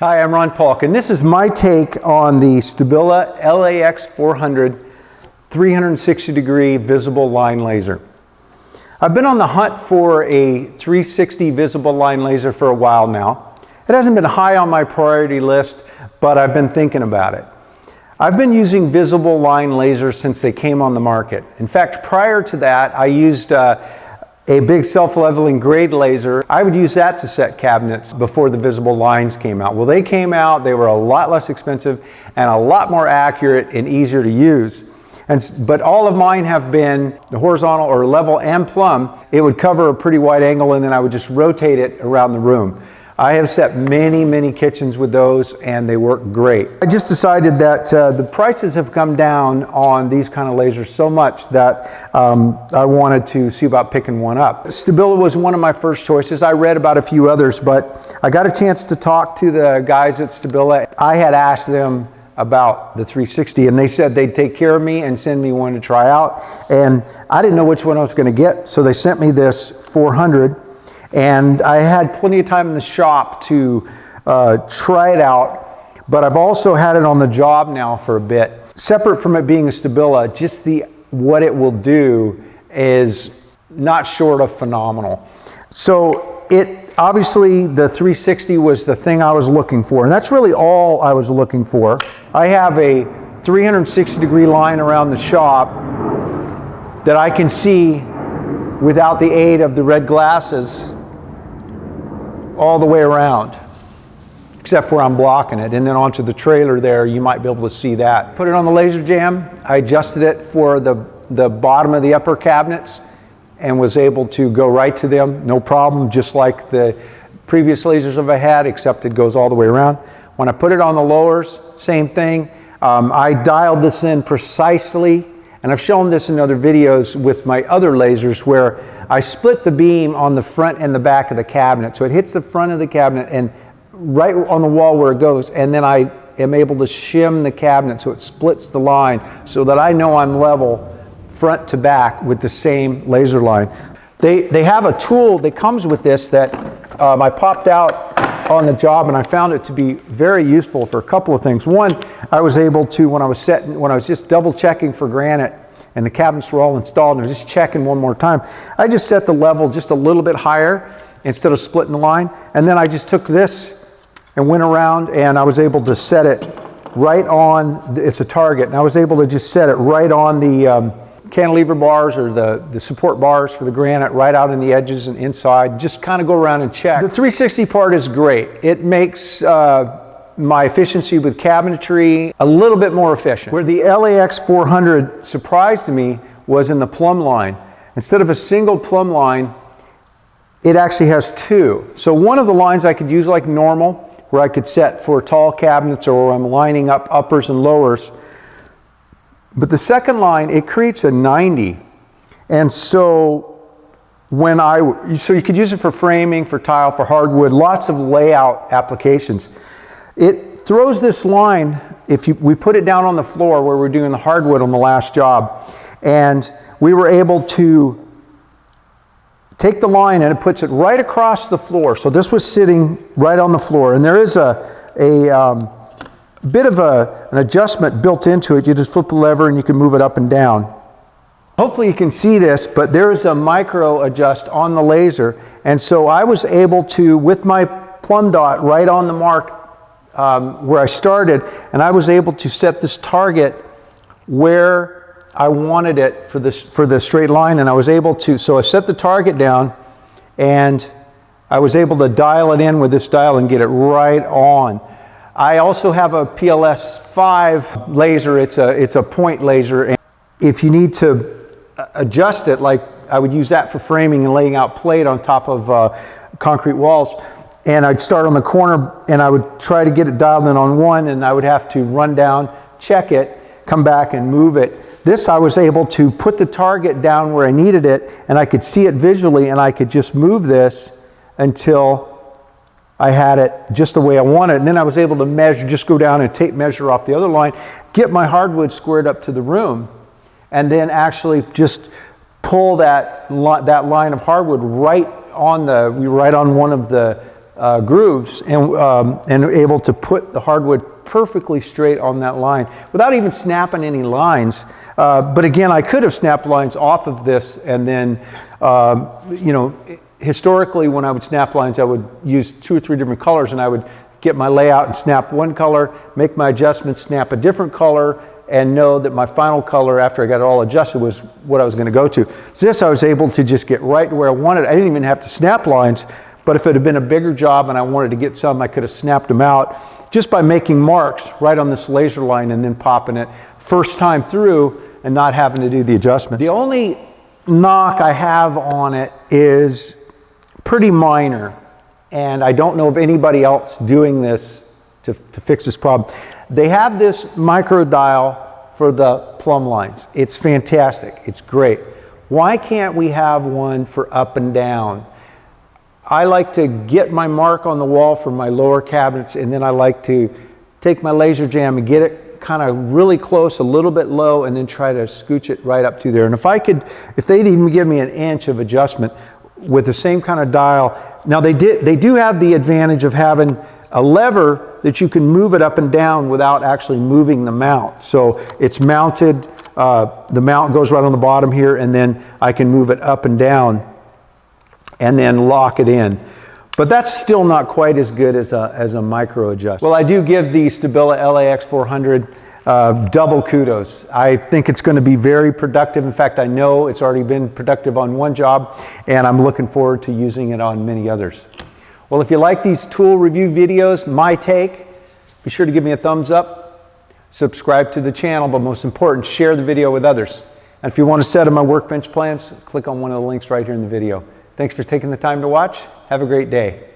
Hi, I'm Ron Polk, and this is my take on the Stabila LAX 400 360 degree visible line laser. I've been on the hunt for a 360 visible line laser for a while now. It hasn't been high on my priority list, but I've been thinking about it. I've been using visible line lasers since they came on the market. In fact, prior to that, I used a big self-leveling grade laser. I would use that to set cabinets before the visible lines came out. Well, they came out, they were a lot less expensive and a lot more accurate and easier to use. But all of mine have been the horizontal or level and plumb. It would cover a pretty wide angle and then I would just rotate it around the room. I have set many kitchens with those and they work great. I just decided that the prices have come down on these kind of lasers so much that I wanted to see about picking one up. Stabila was one of my first choices. I read about a few others, but I got a chance to talk to the guys at Stabila. I had asked them about the 360 and they said they'd take care of me and send me one to try out, and I didn't know which one I was going to get, so they sent me this 400. And I had plenty of time in the shop to try it out, but I've also had it on the job now for a bit. Separate from it being a Stabila, just what it will do is not short of phenomenal. So obviously the 360 was the thing I was looking for, and that's really all I was looking for. I have a 360 degree line around the shop that I can see without the aid of the red glasses all the way around, except where I'm blocking it. And then onto the trailer there, you might be able to see that. Put it on the laser jam. I adjusted it for the bottom of the upper cabinets and was able to go right to them, no problem, just like the previous lasers I've had, except it goes all the way around. When I put it on the lowers, same thing. I dialed this in precisely, and I've shown this in other videos with my other lasers where I split the beam on the front and the back of the cabinet. So it hits the front of the cabinet and right on the wall where it goes, and then I am able to shim the cabinet so it splits the line so that I know I'm level front to back with the same laser line. They have a tool that comes with this that I popped out on the job, and I found it to be very useful for a couple of things. One, I was able to, when I was just double checking for granite and the cabinets were all installed and I was just checking one more time, I just set the level just a little bit higher instead of splitting the line, and then I just took this and went around and I was able to set it right on, it's a target, and I was able to just set it right on the cantilever bars or the support bars for the granite, right out in the edges and inside. Just kind of go around and check. The 360 part is great. It makes my efficiency with cabinetry a little bit more efficient. Where the LAX 400 surprised me was in the plumb line. Instead of a single plumb line, it actually has two. So one of the lines I could use like normal, where I could set for tall cabinets or where I'm lining up uppers and lowers. But the second line, it creates a 90. And so so you could use it for framing, for tile, for hardwood, lots of layout applications. It throws this line, we put it down on the floor where we're doing the hardwood on the last job, and we were able to take the line and it puts it right across the floor. So this was sitting right on the floor, and there is a bit of an adjustment built into it. You just flip the lever and you can move it up and down. Hopefully you can see this, but there is a micro adjust on the laser, and so I was able to, with my plumb dot right on the mark where I started, and I was able to set this target where I wanted it for the straight line, and I was able to, so I set the target down and I was able to dial it in with this dial and get it right on. I also have a PLS 5 laser. It's a point laser, and if you need to adjust it, like I would use that for framing and laying out plate on top of concrete walls, and I'd start on the corner and I would try to get it dialed in on one, and I would have to run down, check it, come back and move it. This, I was able to put the target down where I needed it, and I could see it visually, and I could just move this until I had it just the way I wanted. And then I was able to measure, just go down and tape measure off the other line, get my hardwood squared up to the room, and then actually just pull that line of hardwood right on one of the grooves and able to put the hardwood perfectly straight on that line without even snapping any lines. But again, I could have snapped lines off of this, and then, you know, historically when I would snap lines, I would use 2 or 3 different colors, and I would get my layout and snap one color, make my adjustments, snap a different color, and know that my final color after I got it all adjusted was what I was going to go to. So this I was able to just get right where I wanted. I didn't even have to snap lines, but if it had been a bigger job and I wanted to get some, I could have snapped them out just by making marks right on this laser line and then popping it first time through and not having to do the adjustments. The only knock I have on it is pretty minor, and I don't know of anybody else doing this to fix this problem. They have this micro dial for the plumb lines. It's fantastic. It's great. Why can't we have one for up and down? I like to get my mark on the wall for my lower cabinets, and then I like to take my laser jam and get it kind of really close, a little bit low, and then try to scooch it right up to there. And if they'd even give me an inch of adjustment with the same kind of dial. Now they do have the advantage of having a lever that you can move it up and down without actually moving the mount. So it's mounted, the mount goes right on the bottom here, and then I can move it up and down and then lock it in. But that's still not quite as good as a micro adjust. Well, I do give the Stabila LAX 400 double kudos. I think it's going to be very productive. In fact, I know it's already been productive on one job, and I'm looking forward to using it on many others. Well, if you like these tool review videos, my take, be sure to give me a thumbs up, subscribe to the channel, but most important, share the video with others. And if you want a set of my workbench plans, click on one of the links right here in the video. Thanks for taking the time to watch. Have a great day.